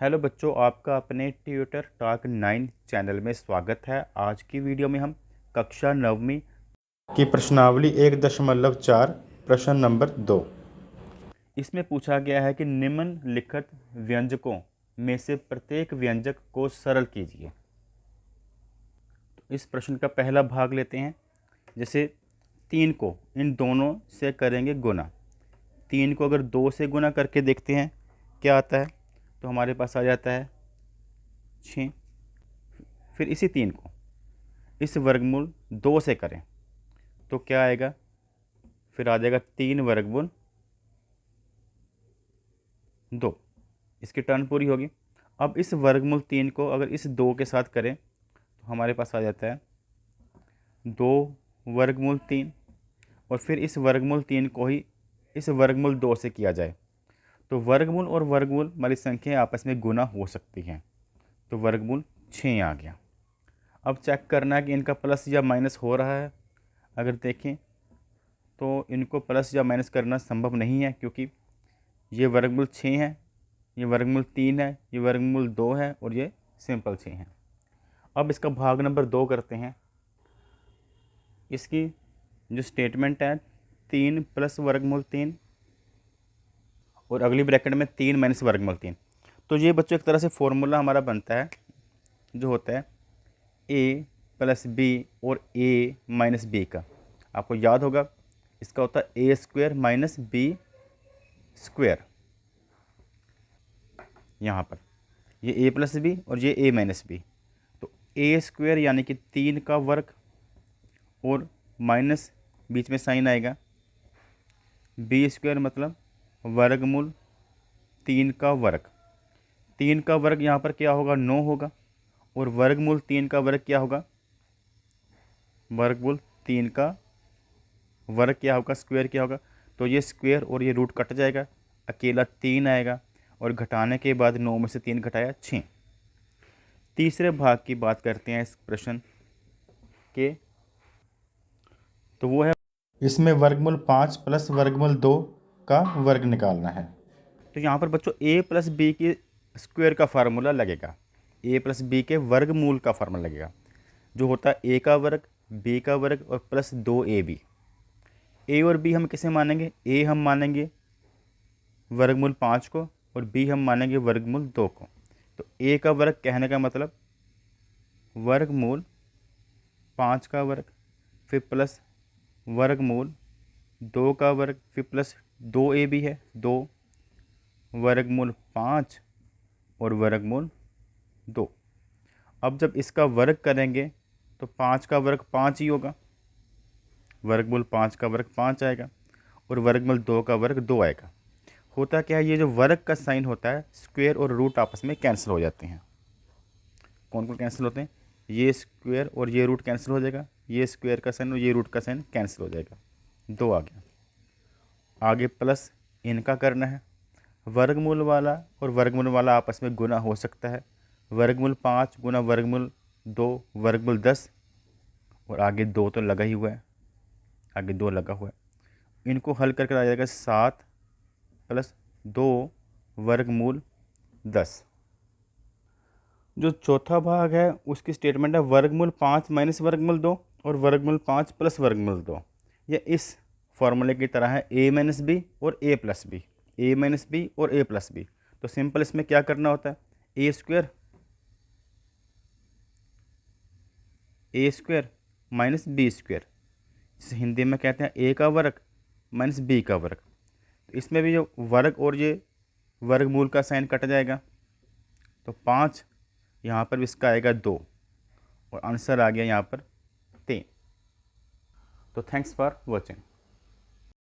Hello बच्चों, आपका अपने ट्यूटर टॉक 9 चैनल में स्वागत है। आज की वीडियो में हम कक्षा 9वीं की प्रश्नावली 1.4 प्रश्न नंबर 2। इसमें पूछा गया है कि निम्नलिखित व्यंजकों में से प्रत्येक व्यंजक को सरल कीजिए। तो इस प्रश्न का पहला भाग लेते हैं। जैसे 3 को इन दोनों से करेंगे गुना। 3 को अगर 2 से गुना करके देखते हैं क्या आता है, तो हमारे पास आ जाता है 6। फिर इसी 3 को इस वर्गमूल 2 से करें तो क्या आएगा, फिर आ जाएगा 3 वर्गमूल 2। इसकी टर्न पूरी होगी। अब इस वर्गमूल 3 को अगर इस 2 के साथ करें तो हमारे पास आ जाता है 2 वर्गमूल 3। और फिर इस वर्गमूल 3 को ही इस वर्गमूल 2 से किया जाए तो वर्गमूल और वर्गमूल वाली संख्याएं आपस में गुना हो सकती हैं। तो वर्गमूल 6 आ गया। अब चेक करना है कि इनका प्लस या माइनस हो रहा है। अगर देखें तो इनको प्लस या माइनस करना संभव नहीं है, क्योंकि ये वर्गमूल 6 है, ये वर्गमूल 3 है, ये वर्गमूल 2 है और ये सिंपल 6 है। अब इसका भाग नंबर 2 करते हैं। इसकी जो स्टेटमेंट है 3 प्लस वर्गमूल 3 और अगली ब्रैकेट में 3 माइनस वर्गमूल 3। तो ये बच्चों एक तरह से फॉर्मूला हमारा बनता है जो होता है ए प्लस बी और ए माइनस बी का। आपको याद होगा इसका होता है ए स्क्वायर माइनस बी स्क्वायर। यहाँ पर ये ए प्लस बी और ये ए माइनस बी। तो ए स्क्वायर यानी कि 3 का वर्ग और माइनस बीच में साइन आएगा। बी स्क्वायर मतलब वर्गमूल 3 का वर्ग। 3 का वर्ग यहाँ पर क्या होगा, 9 होगा। और वर्गमूल 3 का वर्ग क्या होगा, वर्गमूल 3 का वर्ग क्या होगा, स्क्वायर क्या होगा। तो ये स्क्वायर और ये रूट कट जाएगा, अकेला 3 आएगा और घटाने के बाद 9 में से 3 घटाया 6। तीसरे भाग की बात करते हैं इस प्रश्न के, तो वो है, इसमें वर्गमूल 5 प्लस वर्गमूल 2 का वर्ग निकालना है। तो यहाँ पर बच्चों ए प्लस बी के स्क्वायर का फार्मूला लगेगा, ए प्लस बी के वर्गमूल का फार्मूला लगेगा, जो होता है ए का वर्ग बी का वर्ग और प्लस 2ab। ए और बी हम किसे मानेंगे, ए हम मानेंगे वर्गमूल 5 को और बी हम मानेंगे वर्गमूल 2 को। तो ए का वर्ग कहने का मतलब वर्गमूल 5 का वर्ग, फिर प्लस वर्गमूल 2 का वर्ग, फिर प्लस 2ab है, 2 वर्गमूल 5 और वर्गमूल 2। अब जब इसका वर्ग करेंगे तो 5 का वर्ग 5 ही होगा, वर्गमूल 5 का वर्ग 5 आएगा और वर्गमूल 2 का वर्ग 2 आएगा। होता क्या है, ये जो वर्ग का साइन होता है स्क्वायर और रूट आपस में कैंसिल हो जाते हैं। कौन कौन कैंसिल होते हैं, ये स्क्वायर और ये रूट कैंसिल हो जाएगा, ये स्क्वायर का साइन और ये रूट का साइन कैंसिल हो जाएगा, 2 आ गया। आगे प्लस इनका करना है, वर्गमूल वाला और वर्गमूल वाला आपस में गुना हो सकता है। वर्गमूल 5 गुना वर्गमूल 2 वर्गमूल 10, और आगे 2 तो लगा ही हुआ है, आगे 2 लगा हुआ है। इनको हल करके आ जाएगा 7 प्लस 2 वर्गमूल 10। जो चौथा भाग है उसकी स्टेटमेंट है वर्गमूल 5 माइनस वर्गमूल 2 और वर्गमूल 5 प्लस वर्गमूल 2। ये इस फॉर्मूले की तरह है ए माइनस बी और ए प्लस बी, ए माइनस बी और ए प्लस बी। तो सिंपल इसमें क्या करना होता है, ए स्क्वायर माइनस बी स्क्वायर, जिसे हिंदी में कहते हैं ए का वर्ग माइनस बी का वर्ग। तो इसमें भी जो वर्ग और ये वर्गमूल का साइन कट जाएगा, तो 5 यहाँ पर भी इसका आएगा 2 और आंसर आ गया यहाँ पर 3। तो थैंक्स फॉर वॉचिंग।